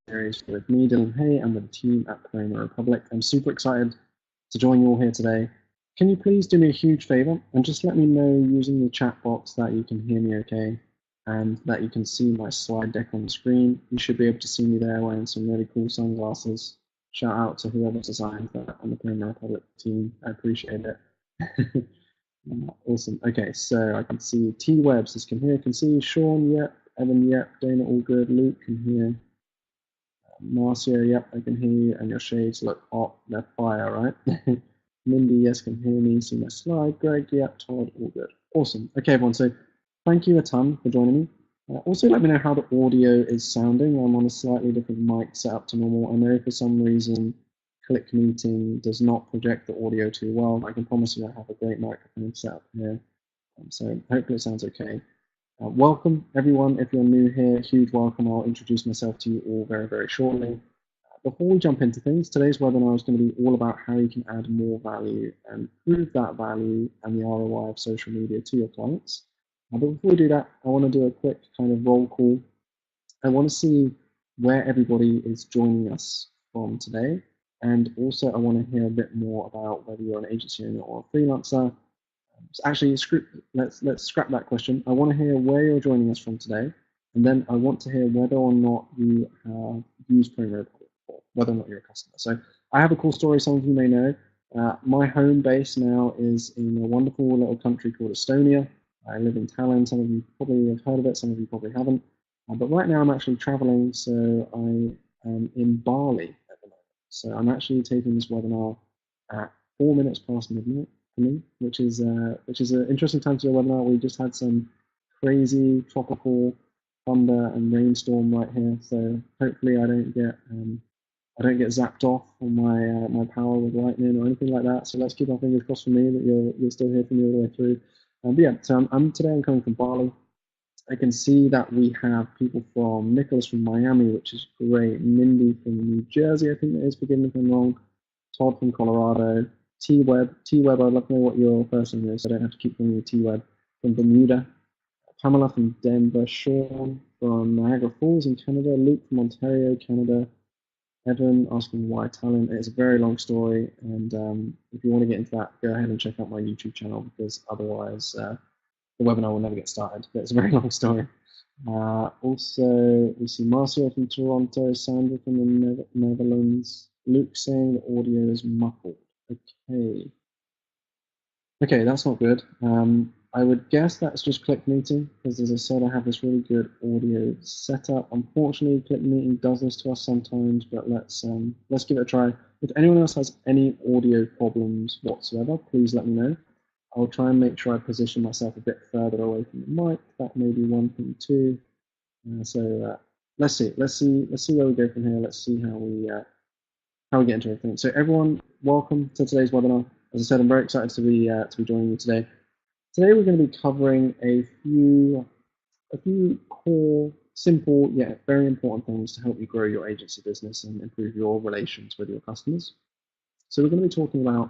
series with me, Dylan Hay, and with the team at Paloma Republic. I'm super excited to join you all here today. Can you please do me a huge favor and just let me know using the chat box that you can hear me okay and that you can see my slide deck on the screen? You should be able to see me there wearing some really cool sunglasses. Shout out to whoever designed that on the Paloma Republic team. I appreciate it. Awesome. Okay, so I can see T Webs says can hear, can see. Sean, yep. Evan, yep. Dana, all good. Luke can hear. Marcia, yep, I can hear you. And your shades look hot. They're fire, right? Mindy, yes, can hear me. See my slide. Greg, yep. Todd, all good. Awesome. Okay, everyone. So thank you a ton for joining me. Also, let me know how the audio is sounding. I'm on a slightly different mic setup to normal. I know for some reason Click Meeting does not project the audio too well. I can promise you I have a great microphone set up here. So hopefully it sounds okay. Welcome, everyone. If you're new here, huge welcome. I'll introduce myself to you all very, very shortly. Before we jump into things, today's webinar is going to be all about how you can add more value and prove that value and the ROI of social media to your clients. But before we do that, I want to do a quick kind of roll call. I want to see where everybody is joining us from today. And also, I want to hear a bit more about whether you're an agency owner or a freelancer. So actually, let's scrap that question. I want to hear where you're joining us from today, and then I want to hear whether or not you have used Promo Republic before, whether or not you're a customer. So I have a cool story some of you may know. My home base now is in a wonderful little country called Estonia. I live in Tallinn. Some of you probably have heard of it, some of you probably haven't. But right now I'm actually traveling, so I am in Bali at the moment. So I'm actually taking this webinar at 4 minutes past midnight for me, which is an interesting time to do a webinar. We just had some crazy tropical thunder and rainstorm right here, so hopefully I don't get zapped off on my my power with lightning or anything like that. So let's keep our fingers crossed for me that you're still here for me all the way through. But yeah, so I'm coming from Bali. I can see that we have people from Nicholas from Miami, which is great. Mindy from New Jersey, I think that is, forgive me if I'm wrong. Todd from Colorado. T-Web, I'd love to know what your first name is, so I don't have to keep calling you T-Web. From Bermuda. Pamela from Denver. Sean from Niagara Falls in Canada. Luke from Ontario, Canada. Evan asking why Tallinn. It's a very long story, and if you want to get into that, go ahead and check out my YouTube channel, because otherwise the webinar will never get started, but it's a very long story. Also, we see Marcia from Toronto, Sandra from the Netherlands, Luke saying the audio is muffled. Okay, that's not good. I would guess that's just Click Meeting, because as I said, I have this really good audio setup. Unfortunately, Click Meeting does this to us sometimes, but let's give it a try. If anyone else has any audio problems whatsoever, please let me know. I'll try and make sure I position myself a bit further away from the mic. That may be one thing too. So let's see where we go from here. Let's see how we get into everything. So everyone, welcome to today's webinar. As I said, I'm very excited to be joining you today. Today we're going to be covering a few core, simple yet very important things to help you grow your agency business and improve your relations with your customers. So we're going to be talking about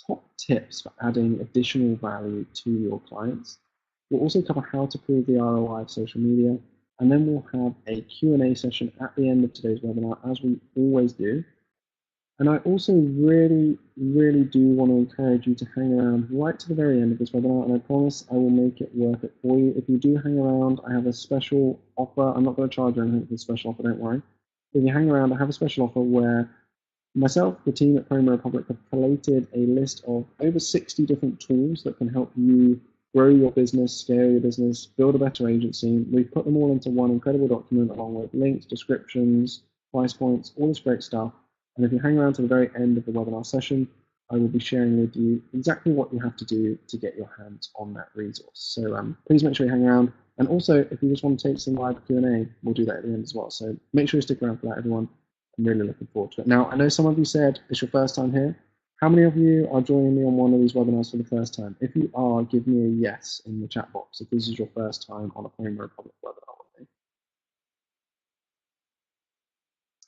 top tips for adding additional value to your clients. We'll also cover how to prove the ROI of social media, and then we'll have a Q&A session at the end of today's webinar, as we always do. And I also really, really do want to encourage you to hang around right to the very end of this webinar, and I promise I will make it worth it for you. If you do hang around, I have a special offer. I'm not going to charge you anything for the special offer, don't worry. If you hang around, I have a special offer where myself, the team at Promo Republic, have collated a list of over 60 different tools that can help you grow your business, scale your business, build a better agency. We've put them all into one incredible document along with links, descriptions, price points, all this great stuff. And if you hang around to the very end of the webinar session, I will be sharing with you exactly what you have to do to get your hands on that resource. So please make sure you hang around. And also, if you just want to take some live Q&A, we'll do that at the end as well. So make sure you stick around for that, everyone. I'm really looking forward to it. Now, I know some of you said it's your first time here. How many of you are joining me on one of these webinars for the first time? If you are, give me a yes in the chat box if this is your first time on a Promo Republic webinar with me.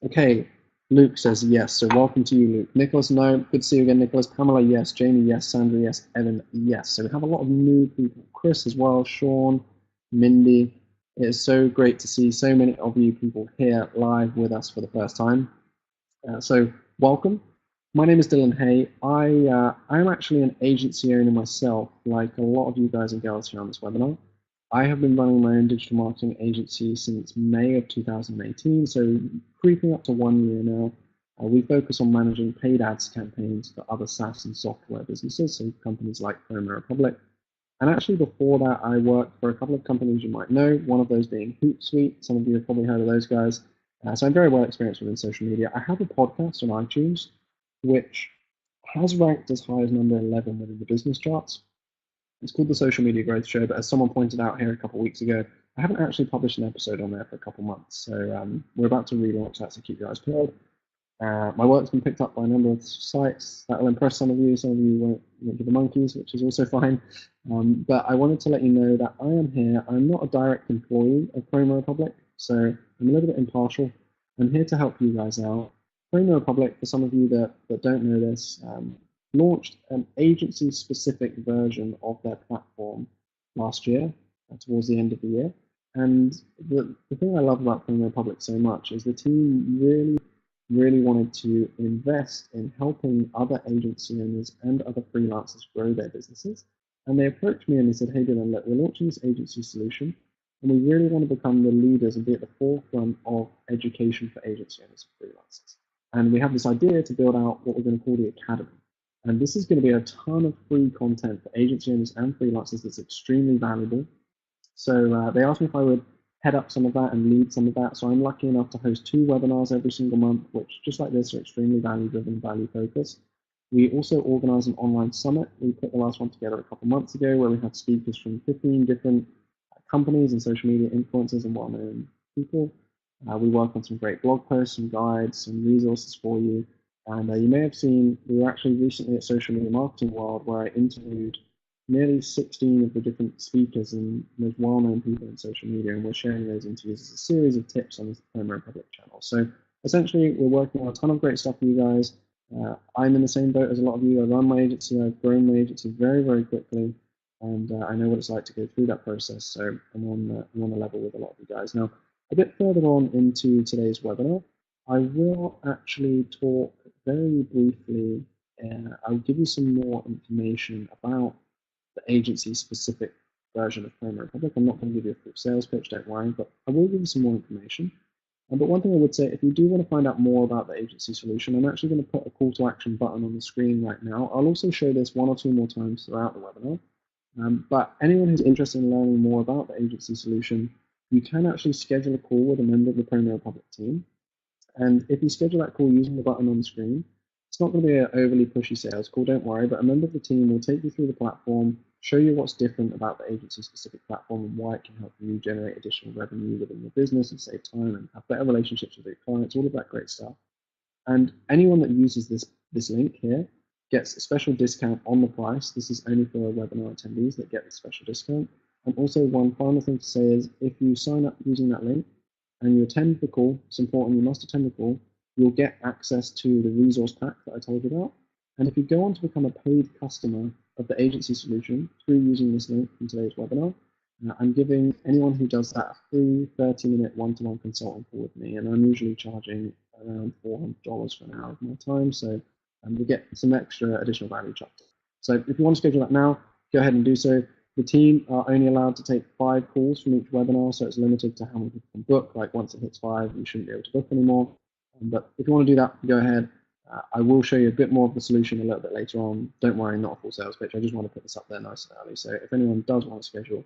Okay, Luke says yes, so welcome to you, Luke. Nicholas, no. Good to see you again, Nicholas. Pamela, yes. Jamie, yes. Sandra, yes. Evan, yes. So we have a lot of new people. Chris as well, Sean, Mindy. It is so great to see so many of you people here live with us for the first time. So welcome. My name is Dylan Hay. I am actually an agency owner myself, like a lot of you guys and girls here on this webinar. I have been running my own digital marketing agency since May of 2018, so creeping up to 1 year now. We focus on managing paid ads campaigns for other SaaS and software businesses, so companies like Promo Republic. And actually before that, I worked for a couple of companies you might know, one of those being Hootsuite. Some of you have probably heard of those guys. So I'm very well experienced within social media. I have a podcast on iTunes, which has ranked as high as number 11 within the business charts. It's called the Social Media Growth Show, but as someone pointed out here a couple of weeks ago, I haven't actually published an episode on there for a couple of months. So we're about to relaunch that, so keep your eyes peeled. My work's been picked up by a number of sites. That will impress some of you won't give the monkeys, which is also fine. But I wanted to let you know that I am here. I'm not a direct employee of Promo Republic, so I'm a little bit impartial. I'm here to help you guys out. Promo Republic, for some of you that don't know this, launched an agency-specific version of their platform last year, towards the end of the year. And the thing I love about Promo Republic so much is the team really wanted to invest in helping other agency owners and other freelancers grow their businesses. And they approached me and they said, hey, Dylan, look, we're launching this agency solution, and we really want to become the leaders and be at the forefront of education for agency owners and freelancers. And we have this idea to build out what we're going to call the Academy. And this is going to be a ton of free content for agency owners and freelancers that's extremely valuable. So they asked me if I would head up some of that and lead some of that. So I'm lucky enough to host 2 webinars every single month, which just like this are extremely value-driven, value-focused. We also organize an online summit. We put the last one together a couple months ago where we had speakers from 15 different companies and social media influencers and well-known people. We work on some great blog posts, some guides, some resources for you. And you may have seen, we were actually recently at Social Media Marketing World where I interviewed nearly 16 of the different speakers and most well-known people in social media, and we're sharing those interviews as a series of tips on the Promo Republic channel. So essentially, we're working on a ton of great stuff for you guys. I'm in the same boat as a lot of you. I run my agency. I've grown my agency very, very quickly, and I know what it's like to go through that process. So I'm on the level with a lot of you guys. Now, a bit further on into today's webinar, I will actually talk very briefly. I'll give you some more information about the agency-specific version of Promo Republic. I'm not going to give you a full sales pitch, don't worry, but I will give you some more information. But one thing I would say, if you do want to find out more about the agency solution, I'm actually going to put a call to action button on the screen right now. I'll also show this 1 or 2 more times throughout the webinar. But anyone who's interested in learning more about the agency solution, you can actually schedule a call with a member of the Promo Republic team. And if you schedule that call using the button on the screen, it's not going to be an overly pushy sales call, don't worry, but a member of the team will take you through the platform, show you what's different about the agency-specific platform and why it can help you generate additional revenue within your business and save time and have better relationships with your clients, all of that great stuff. And anyone that uses this link here gets a special discount on the price. This is only for webinar attendees that get the special discount. And also one final thing to say is if you sign up using that link and you attend the call, it's important, you must attend the call, you'll get access to the resource pack that I told you about. And if you go on to become a paid customer of the agency solution through using this link in today's webinar, I'm giving anyone who does that a free 30-minute one-to-one consulting call with me. And I'm usually charging around $400 for an hour of my time. So we get some extra additional value chucked in. So if you want to schedule that now, go ahead and do so. The team are only allowed to take 5 calls from each webinar, so it's limited to how many people can book. Like once it hits 5, you shouldn't be able to book anymore. But if you want to do that, go ahead. I will show you a bit more of the solution a little bit later on. Don't worry, not a full sales pitch. I just want to put this up there nice and early. So if anyone does want to schedule,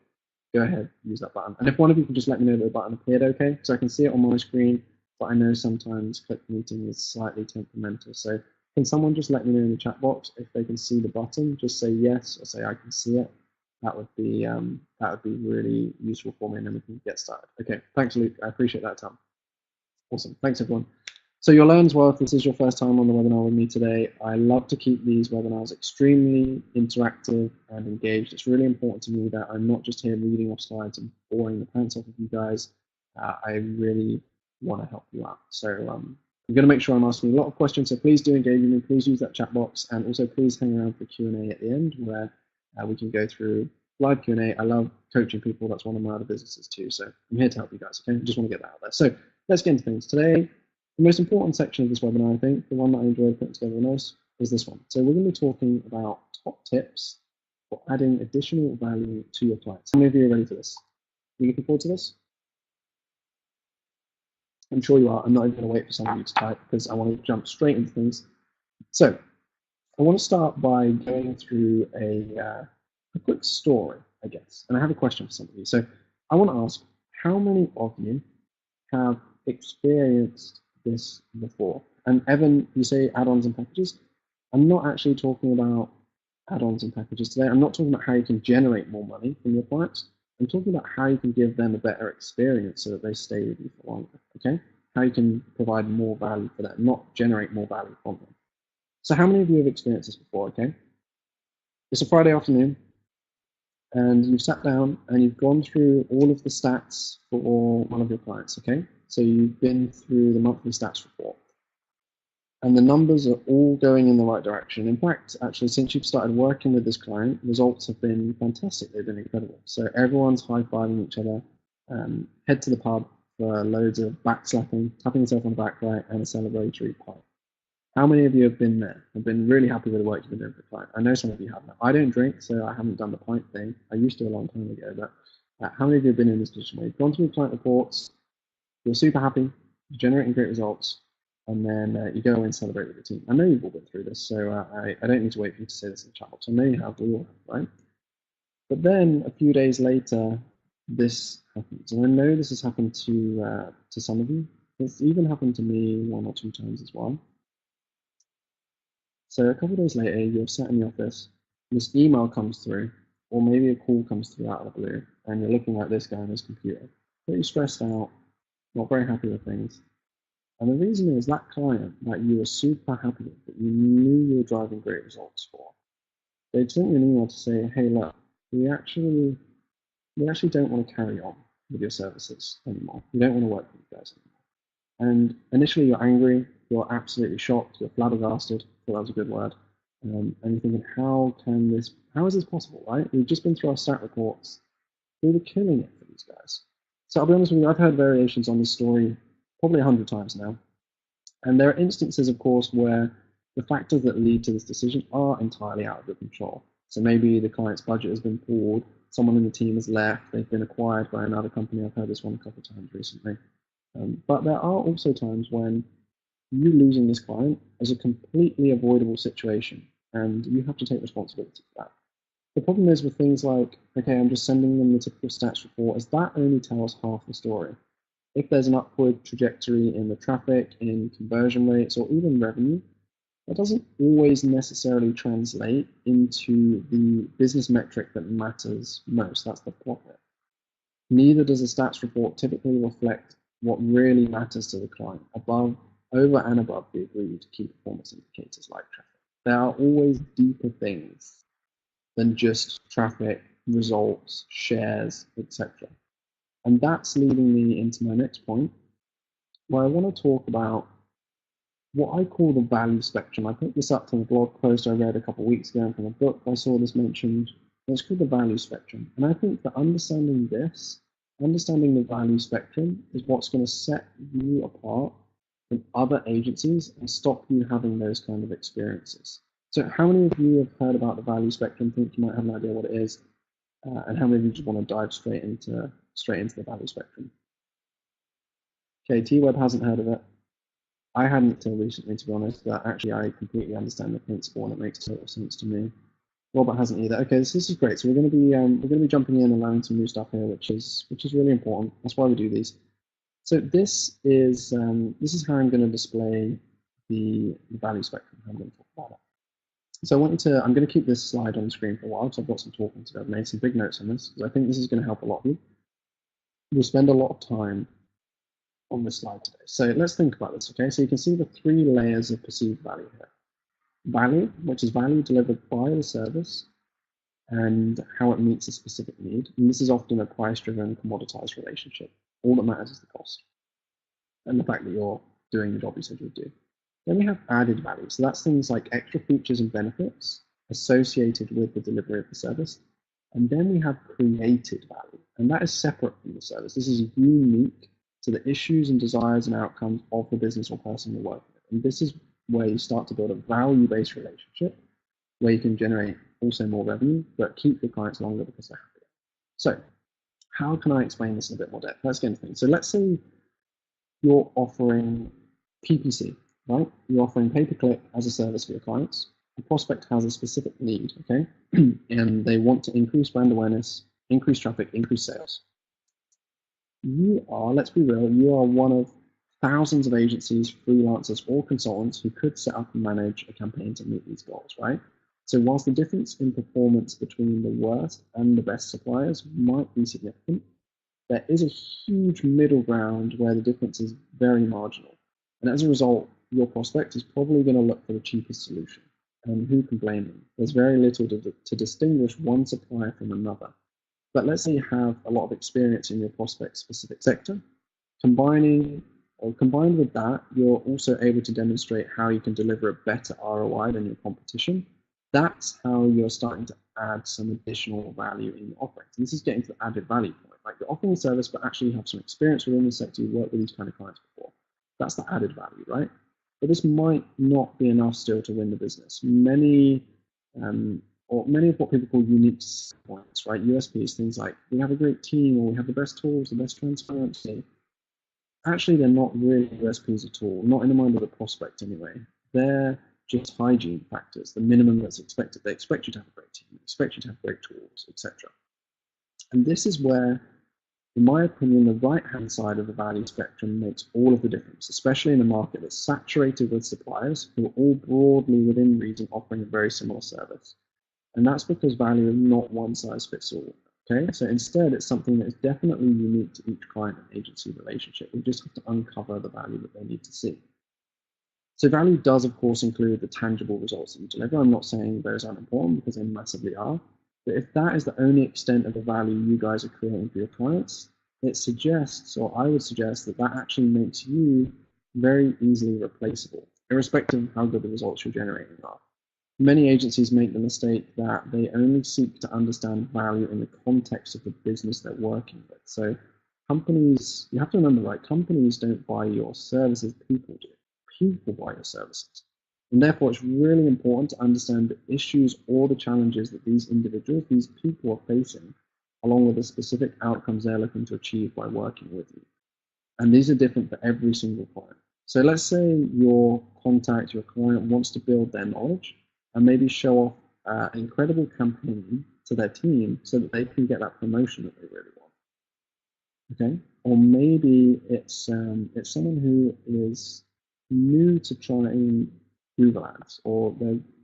go ahead, use that button. And if one of you can just let me know that the button appeared okay, so I can see it on my screen, but I know sometimes click meeting is slightly temperamental. So can someone just let me know in the chat box if they can see the button? Just say yes or say I can see it. That would be really useful for me, and then we can get started. Okay, thanks, Luke. I appreciate that, Tom. Awesome. Thanks, everyone. So you'll learn as well if this is your first time on the webinar with me today. I love to keep these webinars extremely interactive and engaged. It's really important to me that I'm not just here reading off slides and boring the pants off of you guys. I really want to help you out. So I'm going to make sure I'm asking a lot of questions, so please do engage with me. Please use that chat box, and also please hang around for Q&A at the end where we can go through live Q&A. I love coaching people. That's one of my other businesses too. So I'm here to help you guys. Okay, I just want to get that out there. So let's get into things. Today, the most important section of this webinar, I think, the one that I enjoyed putting together the most, is this one. So we're going to be talking about top tips for adding additional value to your clients. How many of you are ready for this? Are you looking forward to this? I'm sure you are. I'm not even going to wait for some of you to type because I want to jump straight into things. So I want to start by going through a quick story, I guess. And I have a question for some of you. So I want to ask, how many of you have experienced this before? And Evan, you say add-ons and packages. I'm not actually talking about add-ons and packages today. I'm not talking about how you can generate more money from your clients. I'm talking about how you can give them a better experience so that they stay with you for longer, okay? How you can provide more value for them, not generate more value from them. So how many of you have experienced this before, okay? It's a Friday afternoon, and you've sat down and you've gone through all of the stats for one of your clients, okay? So you've been through the monthly stats report. And the numbers are all going in the right direction. In fact, actually, since you've started working with this client, results have been fantastic. They've been incredible. So everyone's high-fiving each other. Head to the pub for loads of backslapping, tapping yourself on the back right, and a celebratory pie. How many of you have been there? Have been really happy with the work you've been doing for the client? I know some of you have now. I don't drink, so I haven't done the pint thing. I used to a long time ago, but how many of you have been in this position where you've gone through client reports, you're super happy, you're generating great results, and then you go and celebrate with the team? I know you've all been through this, so I don't need to wait for you to say this in the chat box. I know you have, we all have, right? But then a few days later, this happens, and I know this has happened to some of you. It's even happened to me 1 or 2 times as well. So a couple of days later, you're sat in the office, this email comes through, or maybe a call comes through out of the blue, and you're looking like this guy on his computer, pretty stressed out, not very happy with things. And the reason is that client that you were super happy with, that you knew you were driving great results for, they'd sent you an email to say, hey, look, we actually don't want to carry on with your services anymore. We don't want to work with you guys anymore. And initially you're angry, you're absolutely shocked, you're flabbergasted, that was a good word. And you're thinking, how is this possible, right? We've just been through our stat reports. We were killing it for these guys. So I'll be honest with you, I've heard variations on this story probably 100 times now. And there are instances, of course, where the factors that lead to this decision are entirely out of your control. So maybe the client's budget has been pulled, someone in the team has left, they've been acquired by another company. I've heard this one a couple of times recently. But there are also times when you losing this client is a completely avoidable situation, and you have to take responsibility for that. The problem is with things like, okay, I'm just sending them the typical stats report, is that only tells half the story. If there's an upward trajectory in the traffic, in conversion rates, or even revenue, that doesn't always necessarily translate into the business metric that matters most. That's the profit. Neither does a stats report typically reflect what really matters to the client, over and above the agreed key performance indicators like traffic. There are always deeper things than just traffic, results, shares, etc. And that's leading me into my next point, where I want to talk about what I call the value spectrum. I picked this up from a blog post I read a couple of weeks ago, and from a book I saw this mentioned. It's called the value spectrum. And I think that understanding the value spectrum is what's going to set you apart from other agencies and stop you having those kind of experiences. So how many of you have heard about the value spectrum, think you might have an idea what it is, and how many of you just want to dive straight into the value spectrum? Okay, T-Web hasn't heard of it. I hadn't until recently, to be honest, but actually I completely understand the principle and it makes total sense to me. Robert hasn't either. Okay, this is great. So we're going to be jumping in and learning some new stuff here, which is really important. That's why we do these. So this is how I'm going to display the value spectrum. I'm going to talk about it. So I'm going to keep this slide on the screen for a while, because I've got some talking to do. I've made some big notes on this, because I think this is going to help a lot of you. We'll spend a lot of time on this slide today. So let's think about this, okay? So you can see the 3 layers of perceived value here. Value, which is value delivered by the service and how it meets a specific need. And this is often a price-driven, commoditized relationship. All that matters is the cost and the fact that you're doing the job you said you would do. Then we have added value. So that's things like extra features and benefits associated with the delivery of the service. And then we have created value, and that is separate from the service. This is unique to the issues and desires and outcomes of the business or person you're working with. And this is where you start to build a value-based relationship where you can generate also more revenue, but keep your clients longer because they're happier. So how can I explain this in a bit more depth? Let's get into things. So let's say you're offering PPC, right? You're offering pay-per-click as a service for your clients. The prospect has a specific need, okay? And they want to increase brand awareness, increase traffic, increase sales. You are, let's be real, you are one of thousands of agencies, freelancers, or consultants who could set up and manage a campaign to meet these goals, right? So whilst the difference in performance between the worst and the best suppliers might be significant, there is a huge middle ground where the difference is very marginal. And as a result, your prospect is probably going to look for the cheapest solution. And who can blame them? There's very little to distinguish one supplier from another. But let's say you have a lot of experience in your prospect specific sector. Combined with that, you're also able to demonstrate how you can deliver a better ROI than your competition. That's how you're starting to add some additional value in your offering. And this is getting to the added value point. Like you're offering a service, but actually you have some experience within the sector, you've worked with these kind of clients before. That's the added value, right? But this might not be enough still to win the business. Many of what people call unique points, right? USPs, things like we have a great team, or we have the best tools, the best transparency. Actually, they're not really USPs at all, not in the mind of the prospect anyway. They're just hygiene factors, the minimum that's expected. They expect you to have a great team, they expect you to have great tools, etc. And this is where, in my opinion, the right-hand side of the value spectrum makes all of the difference, especially in a market that's saturated with suppliers who are all broadly within reason offering a very similar service. And that's because value is not one size fits all. Okay, so instead, it's something that is definitely unique to each client and agency relationship. We just have to uncover the value that they need to see. So value does, of course, include the tangible results that you deliver. I'm not saying those aren't important because they massively are. But if that is the only extent of the value you guys are creating for your clients, it suggests, or I would suggest, that that actually makes you very easily replaceable, irrespective of how good the results you're generating are. Many agencies make the mistake that they only seek to understand value in the context of the business they're working with. So companies, you have to remember, right, companies don't buy your services, people do. People buy your services. And therefore, it's really important to understand the issues or the challenges that these individuals, these people are facing, along with the specific outcomes they're looking to achieve by working with you. And these are different for every single client. So let's say your contact, your client wants to build their knowledge and maybe show off an incredible campaign to their team so that they can get that promotion that they really want. Okay, or maybe it's someone who is new to trying Google Ads, or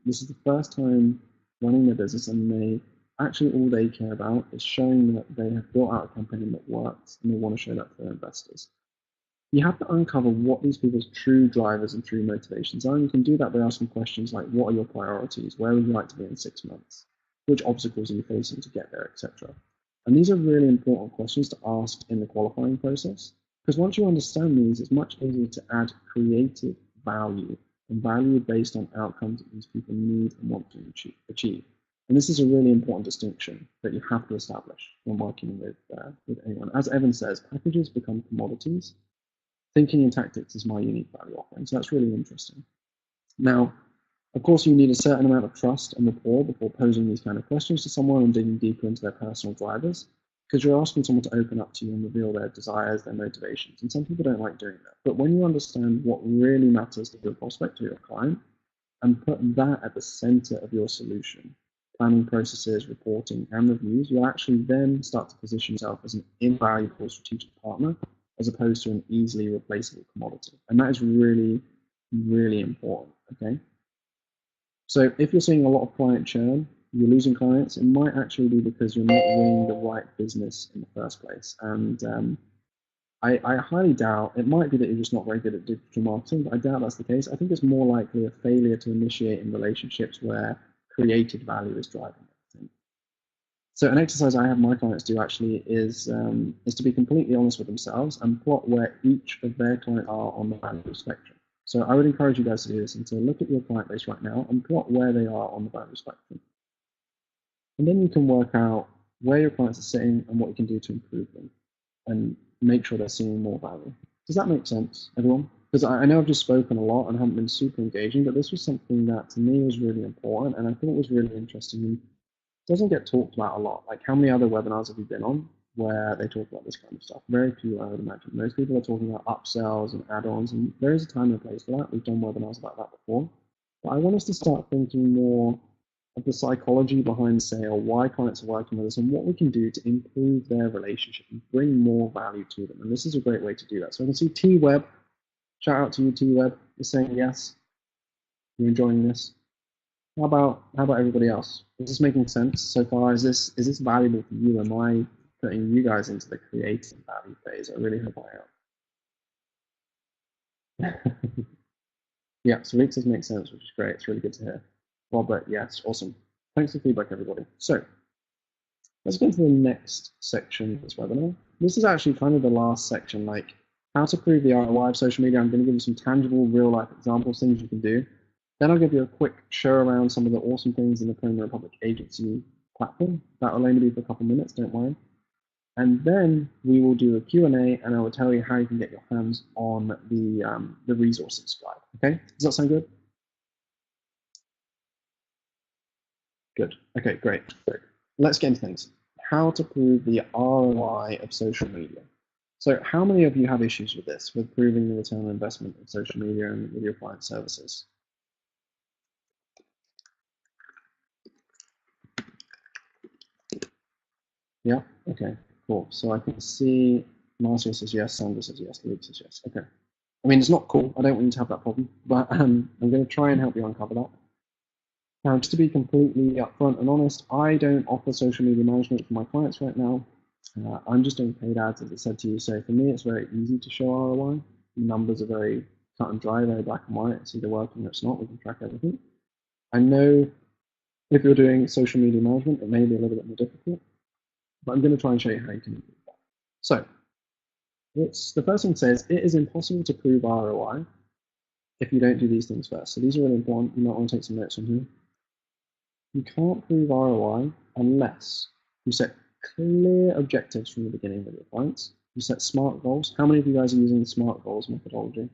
this is the first time running their business, and all they care about is showing that they have built out a campaign that works, and they want to show that to their investors. You have to uncover what these people's true drivers and true motivations are, and you can do that by asking questions like, what are your priorities? Where would you like to be in 6 months? Which obstacles are you facing to get there, etc. And these are really important questions to ask in the qualifying process, because once you understand these, it's much easier to add creative value, and value based on outcomes that these people need and want to achieve. And this is a really important distinction that you have to establish when working with anyone. As Evan says, packages become commodities. Thinking in tactics is my unique value offering. So that's really interesting. Now, of course, you need a certain amount of trust and rapport before posing these kind of questions to someone and digging deeper into their personal drivers, because you're asking someone to open up to you and reveal their desires, their motivations. And some people don't like doing that. But when you understand what really matters to your prospect or your client and put that at the center of your solution, planning processes, reporting, and reviews, you'll actually then start to position yourself as an invaluable strategic partner as opposed to an easily replaceable commodity. And that is really, really important, okay? So if you're seeing a lot of client churn, you're losing clients, it might actually be because you're not winning the right business in the first place. And I highly doubt, it might be that you're just not very good at digital marketing, but I doubt that's the case. I think it's more likely a failure to initiate in relationships where created value is driving everything. So an exercise I have my clients do actually is to be completely honest with themselves and plot where each of their clients are on the value spectrum. So I would encourage you guys to do this and to look at your client base right now and plot where they are on the value spectrum. And then you can work out where your clients are sitting and what you can do to improve them and make sure they're seeing more value. Does that make sense, everyone? Because I know I've just spoken a lot and haven't been super engaging, but this was something that to me was really important and I think it was really interesting and doesn't get talked about a lot. Like, how many other webinars have you been on where they talk about this kind of stuff? Very few, I would imagine. Most people are talking about upsells and add-ons, and there is a time and a place for that. We've done webinars about that before. But I want us to start thinking more of the psychology behind sale, why clients are working with us, and what we can do to improve their relationship and bring more value to them. And this is a great way to do that. So I can see T-Web, shout out to you, T-Web, is saying yes, you're enjoying this. How about everybody else? Is this making sense so far? Is this valuable for you? Am I putting you guys into the creative value phase? I really hope I am. Yeah, so Luke says makes sense, which is great. It's really good to hear. Robert, yes, awesome. Thanks for the feedback, everybody. So let's go into the next section of this webinar. This is actually kind of the last section, like how to prove the ROI of social media. I'm going to give you some tangible, real-life examples, things you can do. Then I'll give you a quick show around some of the awesome things in the Promo Republic agency platform. That will only be for a couple minutes, don't worry. And then we will do a Q&A, and I will tell you how you can get your hands on the resources guide. Okay, does that sound good? Good. Okay, great. Let's get into things. How to prove the ROI of social media. So how many of you have issues with this, with proving the return on investment of social media and with your client services? Yeah, okay, cool. So I can see Marcia says yes, Sandra says yes, Luke says yes. Okay. I mean, it's not cool. I don't want you to have that problem, but I'm going to try and help you uncover that. Now, just to be completely upfront and honest, I don't offer social media management for my clients right now. I'm just doing paid ads, as I said to you. So for me, it's very easy to show ROI. The numbers are very cut and dry, very black and white. It's either working or it's not. We can track everything. I know if you're doing social media management, it may be a little bit more difficult, but I'm going to try and show you how you can do that. So the first thing says, it is impossible to prove ROI if you don't do these things first. So these are really important. You might want to take some notes on here. You can't prove ROI unless you set clear objectives from the beginning with your clients. You set SMART goals. How many of you guys are using the SMART goals methodology?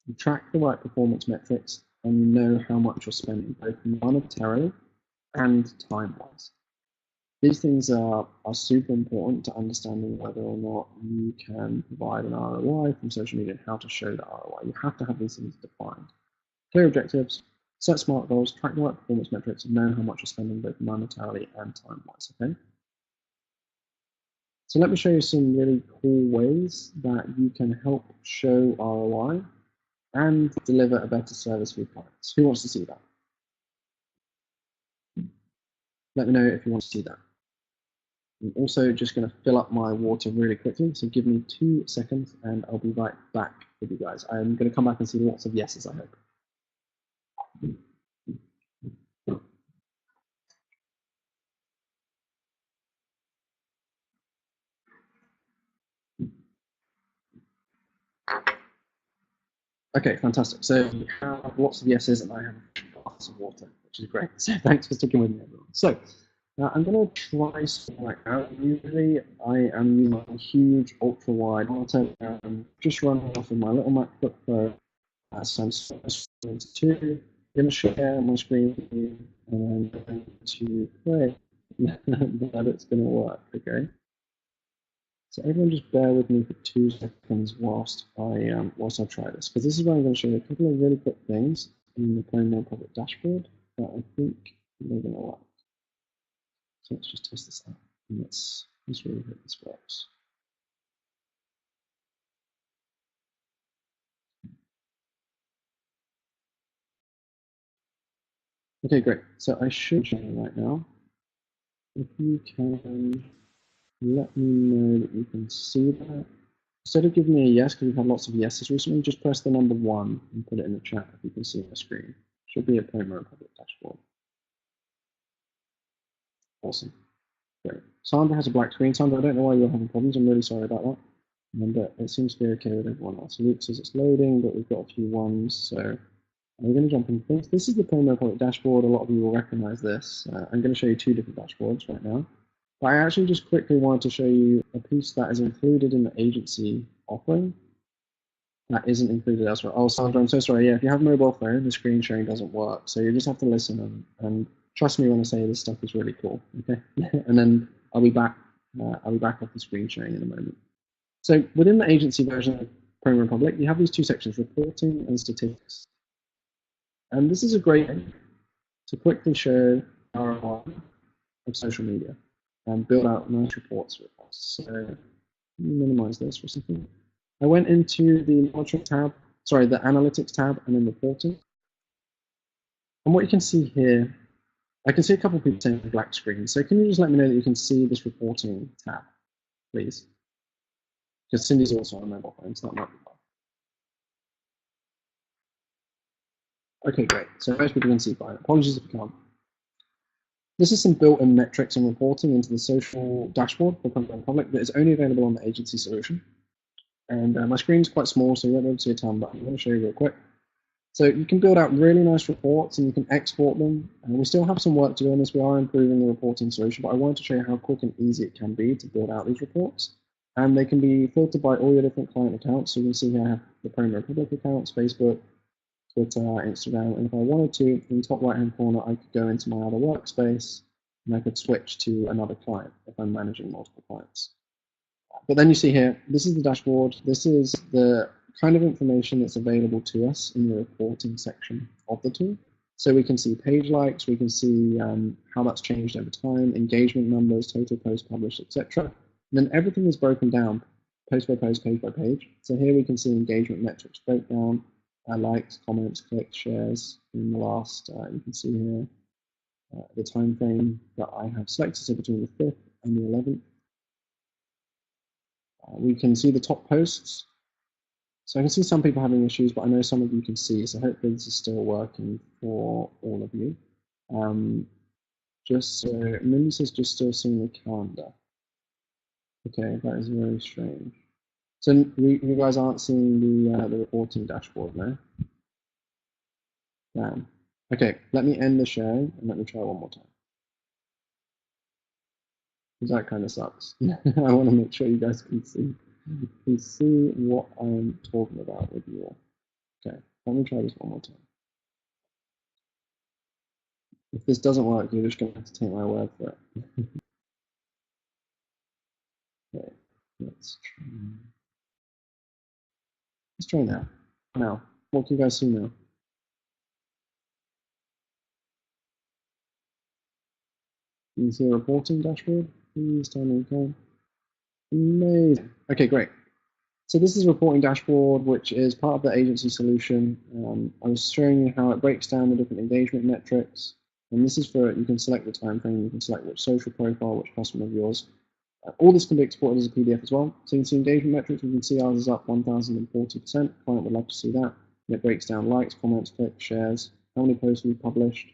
You track the right performance metrics and you know how much you're spending, both monetarily and time-wise. These things are super important to understanding whether or not you can provide an ROI from social media and how to show the ROI. You have to have these things defined. Clear objectives, set SMART goals, track the right performance metrics, and know how much you're spending both monetarily and time-wise, okay? So let me show you some really cool ways that you can help show ROI and deliver a better service for your clients. Who wants to see that? Let me know if you want to see that. I'm also just going to fill up my water really quickly, so give me 2 seconds and I'll be right back with you guys. I'm going to come back and see lots of yeses, I hope. Okay, fantastic. So we have lots of yeses and I have a glass of water, which is great. So thanks for sticking with me, everyone. So I'm going to try something like that. Usually I am using a huge ultra wide monitor. I'm just running off of my little MacBook Pro. So I'm going to share my screen with you and I'm going to pray that it's going to work, okay? So everyone just bear with me for 2 seconds whilst I try this, because this is where I'm going to show you a couple of really quick things in the Promo Republic dashboard that I think they're going to like. So let's just test this out. And let's really hope this works. Okay, great. So I should show you right now. If you can let me know that you can see that. Instead of giving me a yes, because we've had lots of yeses recently, just press the number 1 and put it in the chat if you can see the screen. Should be a Promo Republic dashboard. Awesome. Great. Sandra has a black screen. Sandra, I don't know why you're having problems. I'm really sorry about that. But it seems to be okay with everyone else. Luke says it's loading, but we've got a few ones. So We're going to jump into things. This is the Promo Product dashboard. A lot of you will recognize this. I'm going to show you two different dashboards right now. But I actually just quickly wanted to show you a piece that is included in the agency offering that isn't included elsewhere. Oh, Sandra, I'm so sorry. Yeah, if you have a mobile phone, the screen sharing doesn't work. So you just have to listen and trust me when I say this stuff is really cool. Okay, and then I'll be back. I'll be back off the screen sharing in a moment. So within the agency version of Promo Republic, you have these two sections: reporting and statistics. And this is a great way to quickly show ROI of social media and build out nice reports for us. So let me minimize this for a second. I went into the monitoring tab, sorry, the analytics tab, and then reporting. And what you can see here, I can see a couple of people saying black screen. So can you just let me know that you can see this reporting tab, please? Because Cindy's also on a mobile phone, so that might be fine. Okay, great. So most people can see fine. Apologies if you can't. This is some built-in metrics and reporting into the social dashboard for Promo Republic that is only available on the agency solution. And my screen's quite small, so you won't be able to see a ton, but I'm going to show you real quick. So you can build out really nice reports and you can export them. And we still have some work to do on this. We are improving the reporting solution, but I wanted to show you how quick and easy it can be to build out these reports. And they can be filtered by all your different client accounts. So you can see here I have the Promo Republic accounts, Facebook, Twitter, Instagram. And if I wanted to, in the top right-hand corner, I could go into my other workspace and I could switch to another client if I'm managing multiple clients. But then you see here, this is the dashboard. This is the kind of information that's available to us in the reporting section of the tool. So we can see page likes, we can see how that's changed over time, engagement numbers, total posts published, etc. And then everything is broken down, post by post, page by page. So here we can see engagement metrics breakdown, likes, comments, clicks, shares in the last, you can see here the time frame that I have selected, so between the 5th and the 11th. We can see the top posts. So I can see some people having issues, but I know some of you can see, so hopefully this is still working for all of you. Just so, Mindy says just still seeing the calendar. Okay, that is very strange. So you guys aren't seeing the reporting dashboard now? Damn. Okay, let me end the share and let me try one more time. Because that kind of sucks. I want to make sure you guys can see what I'm talking about with you all. Okay, let me try this one more time. If this doesn't work, you're just going to have to take my word for it. Okay, let's try now. Now, what can you guys see now? You can see a reporting dashboard. Please tell me you can. Amazing. Okay, great. So this is a reporting dashboard, which is part of the agency solution. I was showing you how it breaks down the different engagement metrics. And this is for, you can select the time frame, you can select which social profile, which customer of yours. All this can be exported as a PDF as well. So you can see engagement metrics, you can see ours is up 1,040%. Client would love to see that. And it breaks down likes, comments, clicks, shares, how many posts we published,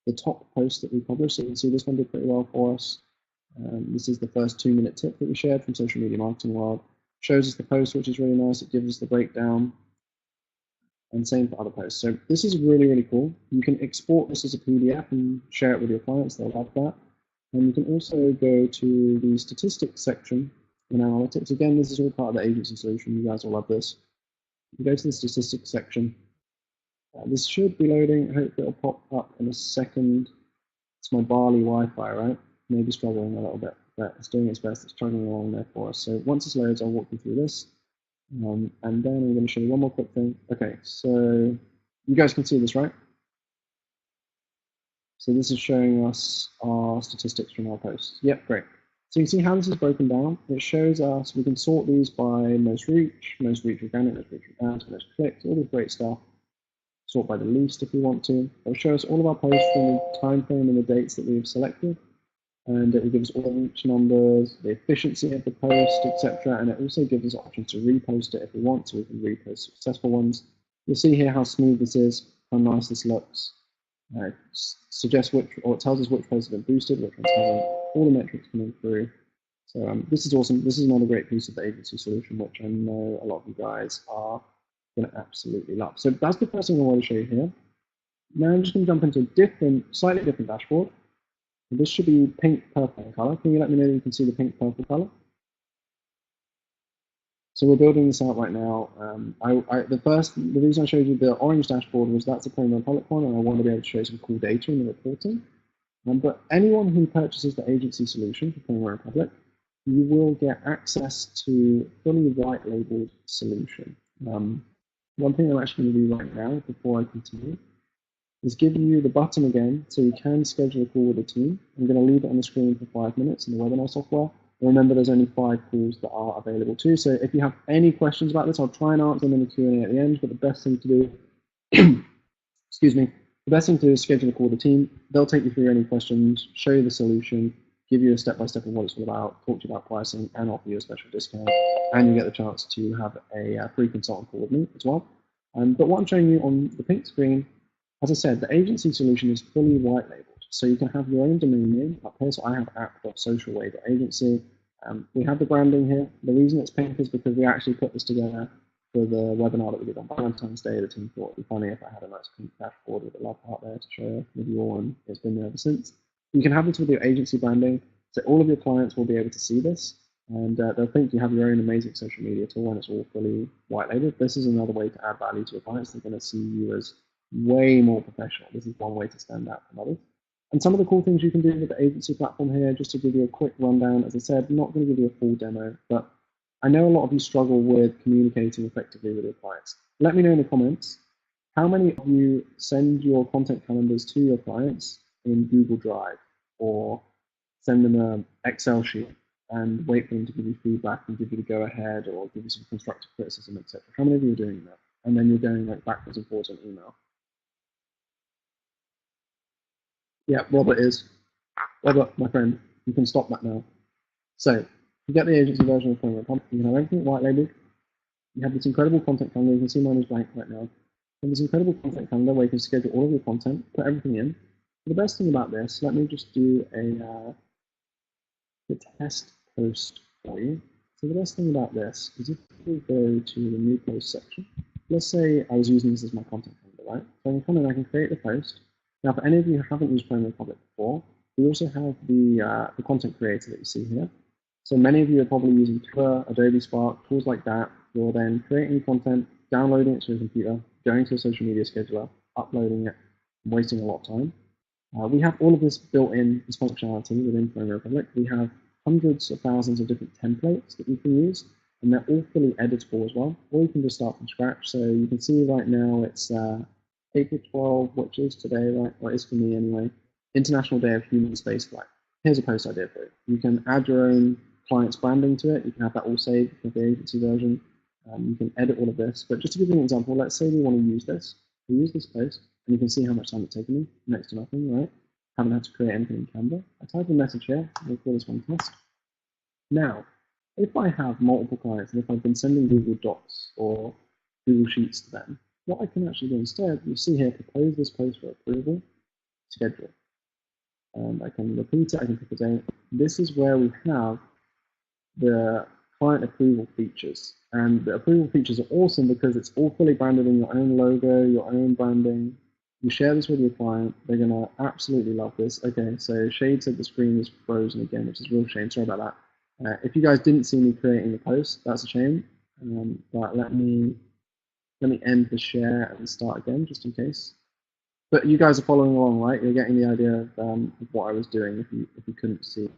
the top posts that we published. So you can see this one did pretty well for us. This is the first 2-minute tip that we shared from Social Media Marketing World. Shows us the post, which is really nice. It gives us the breakdown. And same for other posts. So this is really, really cool. You can export this as a PDF and share it with your clients. They'll love that. And you can also go to the statistics section in analytics. Again, this is all part of the agency solution. You guys will love this. You go to the statistics section. This should be loading. Hopefully it'll pop up in a second. It's my Bali Wi-Fi, right? Maybe struggling a little bit, but it's doing its best. It's chugging along there for us. So once this loads, I'll walk you through this. And then I'm going to show you one more quick thing. Okay, so you guys can see this, right? So this is showing us our statistics from our posts. Yep, great. So you can see how this is broken down. It shows us, we can sort these by most reach organic, most reach ads, most clicks, all this great stuff. Sort by the least if we want to. It'll show us all of our posts from the time frame and the dates that we've selected. And it will give us all the reach numbers, the efficiency of the post, etc. And it also gives us options to repost it if we want, so we can repost successful ones. You'll see here how smooth this is, how nice this looks. Suggests which, or it tells us which posts have been boosted, which ones haven't, all the metrics coming through. So this is awesome. This is another great piece of the agency solution, which I know a lot of you guys are going to absolutely love. So that's the first thing I want to show you here. Now I'm just going to jump into a slightly different dashboard. This should be pink, purple in color. Can you let me know that you can see the pink, purple color? So we're building this out right now. The reason I showed you the orange dashboard was that's a Premier Republic one, and I want to be able to show some cool data in the reporting. But anyone who purchases the agency solution for Premier Republic, you will get access to fully white labeled solution. One thing I'm actually going to do right now before I continue is give you the button again so you can schedule a call with the team. I'm going to leave it on the screen for 5 minutes in the webinar software. And remember, there's only 5 calls that are available too. So if you have any questions about this, I'll try and answer them in the Q&A at the end. But the best thing to do, excuse me, the best thing to do is schedule a call with the team. They'll take you through any questions, show you the solution, give you a step-by-step of what it's all about, talk to you about pricing, and offer you a special discount. And you get the chance to have a free consultant call with me as well. But what I'm showing you on the pink screen, as I said, the agency solution is fully white labeled. So you can have your own domain name up here. So I have app.socialway.agency. We have the branding here. The reason it's pink is because we actually put this together for the webinar that we did on Valentine's Day. The team thought it would be funny if I had a nice pink dashboard with a love heart there to share with you all, and it's been there ever since. You can have this with your agency branding, so all of your clients will be able to see this, and they'll think you have your own amazing social media tool when it's all fully white labeled. This is another way to add value to your clients. They're going to see you as way more professional. This is one way to stand out from others. And some of the cool things you can do with the agency platform here, just to give you a quick rundown, as I said, I'm not going to give you a full demo, but I know a lot of you struggle with communicating effectively with your clients. Let me know in the comments, how many of you send your content calendars to your clients in Google Drive, or send them an Excel sheet and wait for them to give you feedback and give you the go ahead or give you some constructive criticism, etc. How many of you are doing that? And then you're going like backwards and forwards on email. Yeah, Robert is. Robert, my friend, you can stop that now. So you get the agency version of Premier Republic. You can have everything white labeled. You have this incredible content calendar. You can see mine is blank right now. And this incredible content calendar where you can schedule all of your content, put everything in. But the best thing about this, let me just do a test post for you. So the best thing about this is if we go to the new post section, let's say I was using this as my content calendar, right? So I can come in, I can create the post. Now, for any of you who haven't used Premier Republic before, we also have the content creator that you see here. So many of you are probably using Twitter, Adobe Spark, tools like that. You're then creating content, downloading it to your computer, going to a social media scheduler, uploading it, and wasting a lot of time. We have all of this built in as functionality within Premier Republic. We have hundreds of thousands of different templates that you can use, and they're all fully editable as well. Or you can just start from scratch. So you can see right now it's April 12, which is today, right? Or it is for me anyway. International Day of Human Spaceflight. Here's a post idea for it. You can add your own client's branding to it. You can have that all saved with the agency version. You can edit all of this. But just to give you an example, let's say we want to use this. We use this post, and you can see how much time it's taken me. Next to nothing, right? Haven't had to create anything in Canva. I type a message here. We'll call this one test. Now, if I have multiple clients, and if I've been sending Google Docs or Google Sheets to them, what I can actually do instead, you see here, propose this post for approval, schedule. And I can repeat it, I can pick a date. This is where we have the client approval features. And the approval features are awesome because it's all fully branded in your own logo, your own branding. You share this with your client, they're going to absolutely love this. Okay, so Shade said the screen is frozen again, which is a real shame. Sorry about that. If you guys didn't see me creating the post, that's a shame. But let me end the share and start again, just in case. But you guys are following along, right? You're getting the idea of what I was doing. If you couldn't see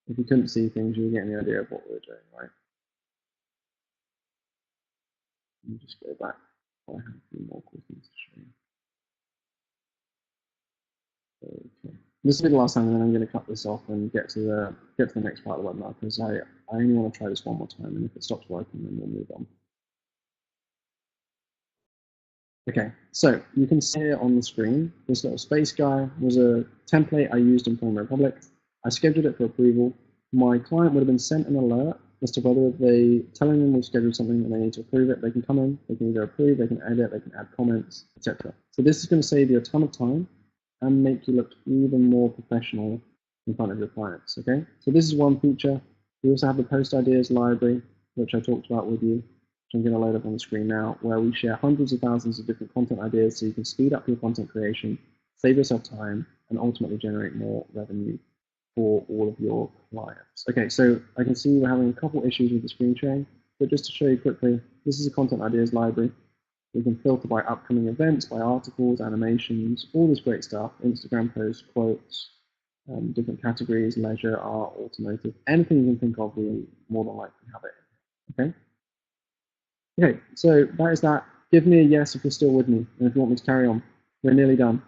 things, you were getting the idea of what we were doing, right? Let me just go back. I have a few more cool things to show you. Okay. This will be the last time, and then I'm going to cut this off and get to the next part of the webinar because I only want to try this one more time, and if it stops working, then we'll move on. Okay, so you can see it on the screen. This little space guy was a template I used in Premier Republic. I scheduled it for approval. My client would have been sent an alert as to whether they telling them we've scheduled something and they need to approve it. They can come in, they can either approve, they can edit, they can add comments, etc. So this is going to save you a ton of time and make you look even more professional in front of your clients. Okay, so this is one feature. We also have the post ideas library, which I talked about with you. I'm going to load up on the screen now, where we share hundreds of thousands of different content ideas so you can speed up your content creation, save yourself time, and ultimately generate more revenue for all of your clients. Okay, so I can see we're having a couple issues with the screen sharing, but just to show you quickly, this is a content ideas library. We can filter by upcoming events, by articles, animations, all this great stuff, Instagram posts, quotes, different categories, leisure, art, automotive, anything you can think of, we more than likely have it. Okay? Okay, so that is that. Give me a yes if you're still with me, and if you want me to carry on. We're nearly done.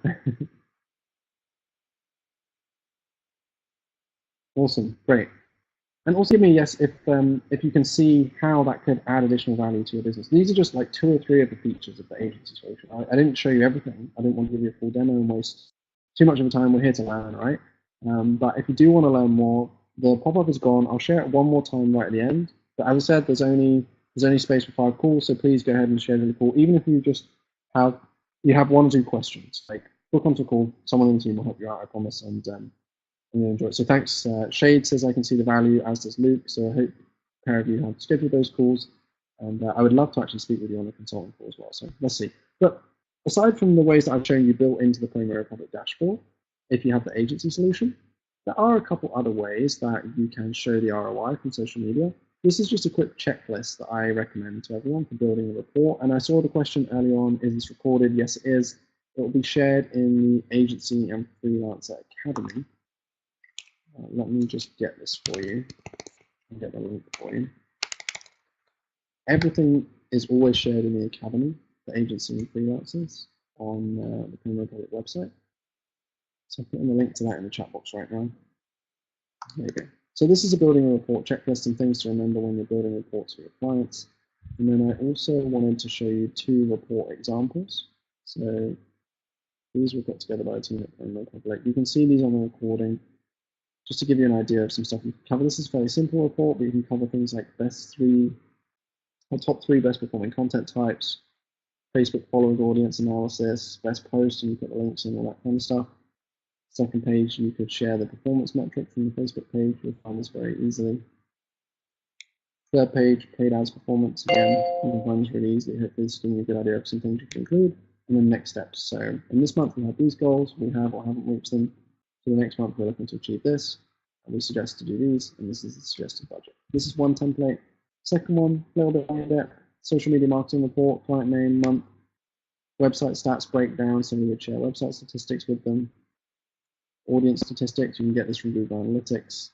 Awesome, great. And also give me a yes if you can see how that could add additional value to your business. These are just like 2 or 3 of the features of the agency solution. I didn't show you everything. I didn't want to give you a full demo and waste too much of the time. We're here to learn, right? But if you do want to learn more, the pop-up is gone. I'll share it one more time right at the end. But as I said, there's only space for 5 calls, so please go ahead and schedule a call. Even if you just have 1 or 2 questions, like book onto a call. Someone in the team will help you out, I promise. And you'll enjoy it. So thanks. Shade says I can see the value, as does Luke. So I hope a pair of you have scheduled those calls. And I would love to actually speak with you on a consulting call as well. So let's see. But aside from the ways that I've shown you built into the Promo Republic dashboard, if you have the agency solution, there are a couple other ways that you can show the ROI from social media. This is just a quick checklist that I recommend to everyone for building a report. And I saw the question earlier on, is this recorded? Yes, it is. It will be shared in the Agency and Freelancer Academy. Let me just get this for you and get the link for you. Everything is always shared in the Academy, the agency and freelancers, on the Promo Republic website. So I'm putting the link to that in the chat box right now. There you go. So this is a building a report checklist and things to remember when you're building reports for your clients. And then I also wanted to show you 2 report examples. So these were put together by a team at Promo Republic. You can see these on the recording. Just to give you an idea of some stuff you can cover. This is a very simple report, but you can cover things like top 3 best performing content types, Facebook following audience analysis, best post, and you put the links in, all that kind of stuff. Second page, you could share the performance metric from the Facebook page. You'll find this very easily. Third page, paid ads performance. Again, you can find this really easily. Hopefully this is giving you a good idea of some things you can include. And then next steps. So in this month, we have these goals. We have or haven't reached them. So the next month, we're looking to achieve this. And we suggest to do these, and this is the suggested budget. This is one template. Second one, a little bit more depth. Social media marketing report, client name, month, website stats breakdown. So we would share website statistics with them. Audience statistics, you can get this from Google Analytics.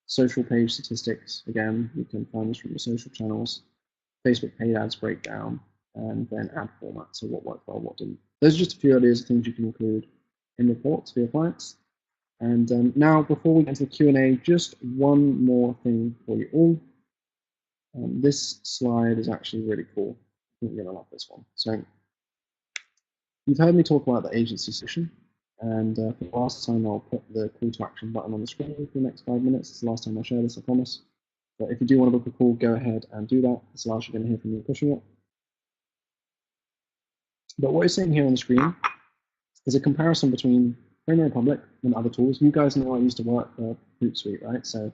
Social page statistics, again, you can find this from your social channels. Facebook paid ads breakdown, and then ad format. So what worked well, what didn't. Those are just a few ideas of things you can include in reports for your clients. And now, before we get into the Q&A, just one more thing for you all. This slide is actually really cool. I think you're going to love this one. So you've heard me talk about the agency solution. And for the last time, I'll put the call to action button on the screen for the next 5 minutes. It's the last time I share this, I promise. But if you do want to book a call, go ahead and do that. This allows you going to hear from me pushing it. But what you're seeing here on the screen is a comparison between Promo Republic and other tools. You guys know I used to work for Hootsuite, right? So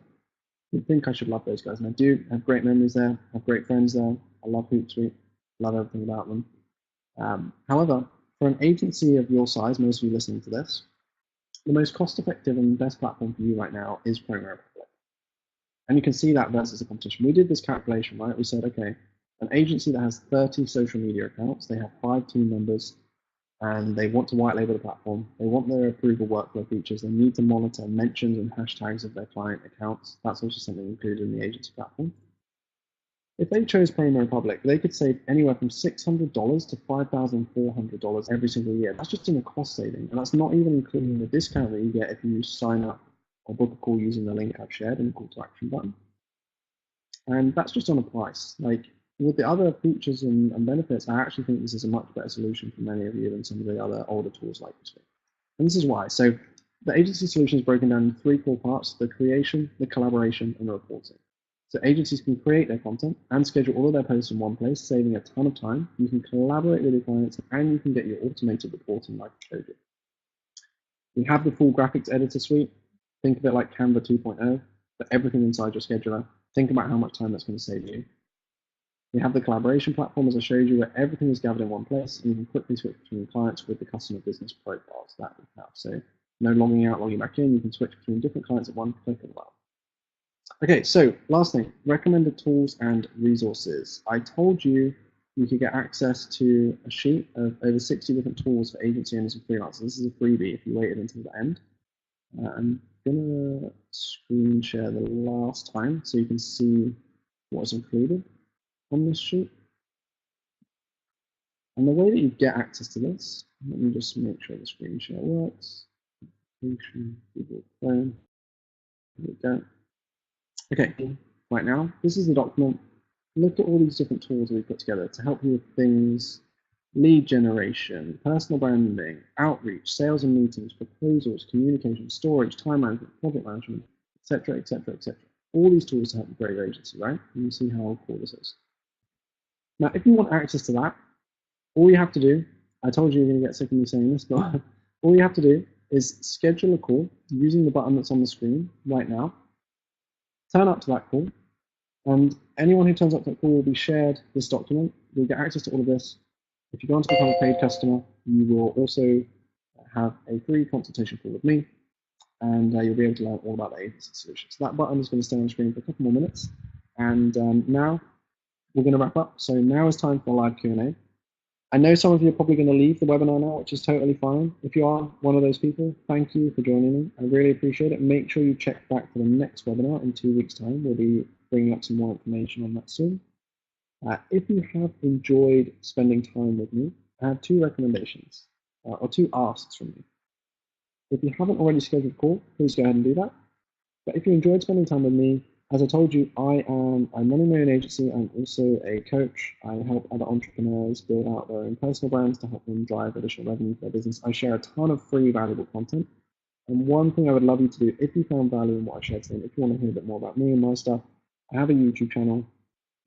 you'd think I should love those guys. And I do have great memories there. I have great friends there. I love Hootsuite. Love everything about them. However, for an agency of your size, most of you listening to this, the most cost-effective and best platform for you right now is Promo Republic. And you can see that versus the competition. We did this calculation, right? We said, okay, an agency that has 30 social media accounts, they have 5 team members, and they want to white label the platform. They want their approval workflow features. They need to monitor mentions and hashtags of their client accounts. That's also something included in the agency platform. If they chose Promo Republic, they could save anywhere from $600 to $5,400 every single year. That's just in a cost saving, and that's not even including the discount that you get if you sign up or book a call using the link I've shared in the call to action button. And that's just on a price. Like, with the other features and benefits, I actually think this is a much better solution for many of you than some of the other older tools like this. And this is why. So the agency solution is broken down into 3 core parts: the creation, the collaboration, and the reporting. So agencies can create their content and schedule all of their posts in one place, saving a ton of time. You can collaborate with your clients, and you can get your automated reporting like I showed you. We have the full graphics editor suite. Think of it like Canva 2.0, but everything inside your scheduler. Think about how much time that's going to save you. We have the collaboration platform, as I showed you, where everything is gathered in one place, and you can quickly switch between clients with the customer business profiles that we have. So no logging out, logging back in. You can switch between different clients at one click as well. Okay, so last thing, recommended tools and resources. I told you you could get access to a sheet of over 60 different tools for agency owners and freelancers. This is a freebie if you waited until the end. I'm gonna screen share the last time so you can see what's included on this sheet. And the way that you get access to this, let me just make sure the screen share works. Google Chrome. There we go. Okay, right now, this is the document. Look at all these different tools that we put together to help you with things: lead generation, personal branding, outreach, sales and meetings, proposals, communication, storage, time management, project management, etc., etc., etc. All these tools to help you grow your agency, right? And you see how cool this is. Now, if you want access to that, all you have to do, I told you you're going to get sick of me saying this, but all you have to do is schedule a call using the button that's on the screen right now. Turn up to that call, and anyone who turns up to that call will be shared this document. You'll get access to all of this. If you go on to become a paid customer, you will also have a free consultation call with me, and you'll be able to learn all about the agency solution. So that button is going to stay on the screen for a couple more minutes. And now we're going to wrap up. So now is time for a live Q&A. I know some of you are probably going to leave the webinar now, which is totally fine. If you are one of those people, thank you for joining me. I really appreciate it. Make sure you check back for the next webinar in 2 weeks' time. We'll be bringing up some more information on that soon. If you have enjoyed spending time with me, I have 2 recommendations, or 2 asks from you. If you haven't already scheduled a call, please go ahead and do that. But if you enjoyed spending time with me, as I told you, I'm running my own agency. I'm also a coach. I help other entrepreneurs build out their own personal brands to help them drive additional revenue for their business. I share a ton of free, valuable content. And one thing I would love you to do, if you found value in what I shared today, if you want to hear a bit more about me and my stuff, I have a YouTube channel.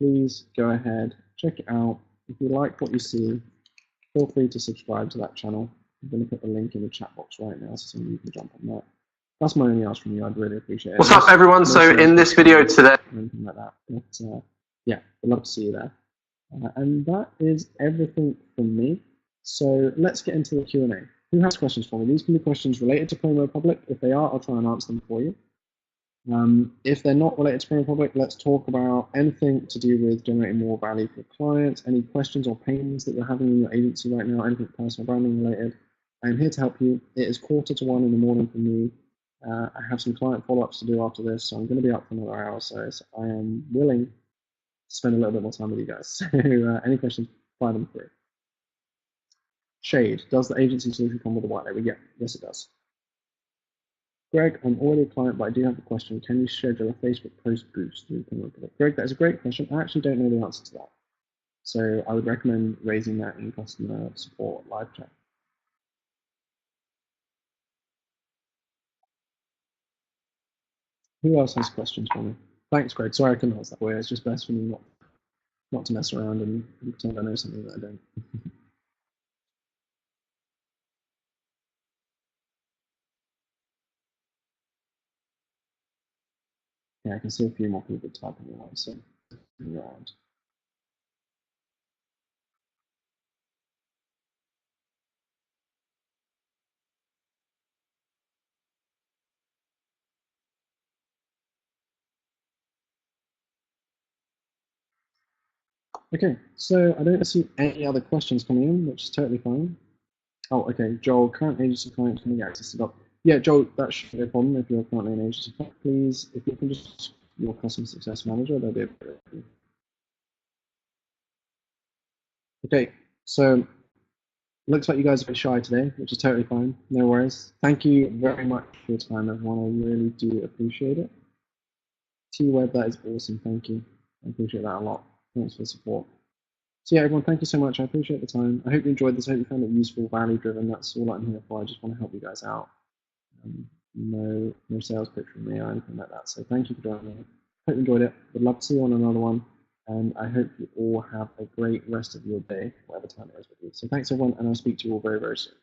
Please go ahead, check it out. If you like what you see, feel free to subscribe to that channel. I'm going to put the link in the chat box right now so you can jump on that. That's my only ask from you. I'd really appreciate it. What's up, everyone? So in this video today, anything like that. But yeah, I'd love to see you there. And that is everything from me. So let's get into the Q&A. Who has questions for me? These can be questions related to Promo Public. If they are, I'll try and answer them for you. If they're not related to Promo Public, let's talk about anything to do with generating more value for clients. Any questions or pains that you're having in your agency right now, anything personal branding related. I'm here to help you. It is 1:45 in the morning for me. I have some client follow-ups to do after this, so I'm going to be up for another hour or so. So I am willing to spend a little bit more time with you guys. So any questions, fire them through. Shade, does the agency solution come with a white label? Yeah, yes it does. Greg, I'm already a client, but I do have a question. Can you schedule a Facebook post boost through Promo Public? Greg, that is a great question. I actually don't know the answer to that. So I would recommend raising that in customer support live chat. Who else has questions for me? Thanks, Greg. Sorry I couldn't answer that way. It's just best for me not to mess around and pretend I know something that I don't. Yeah, I can see a few more people typing away, so around. Okay, so I don't see any other questions coming in, which is totally fine. Oh, okay, Joel, current agency client, can you get access to that? Yeah, Joel, that should be a problem if you're currently an agency client. Please, if you can just your customer success manager, that'll be a bit. Okay, so looks like you guys are a bit shy today, which is totally fine. No worries. Thank you very much for your time, everyone. I really do appreciate it. T-Web, that is awesome. Thank you. I appreciate that a lot. Thanks for the support. So yeah, everyone, thank you so much. I appreciate the time. I hope you enjoyed this. I hope you found it useful, value-driven. That's all I'm here for. I just want to help you guys out. No sales pitch from me or anything like that. So thank you for joining me. Hope you enjoyed it. Would love to see you on another one. And I hope you all have a great rest of your day, whatever time it is with you. So thanks, everyone, and I'll speak to you all very, very soon.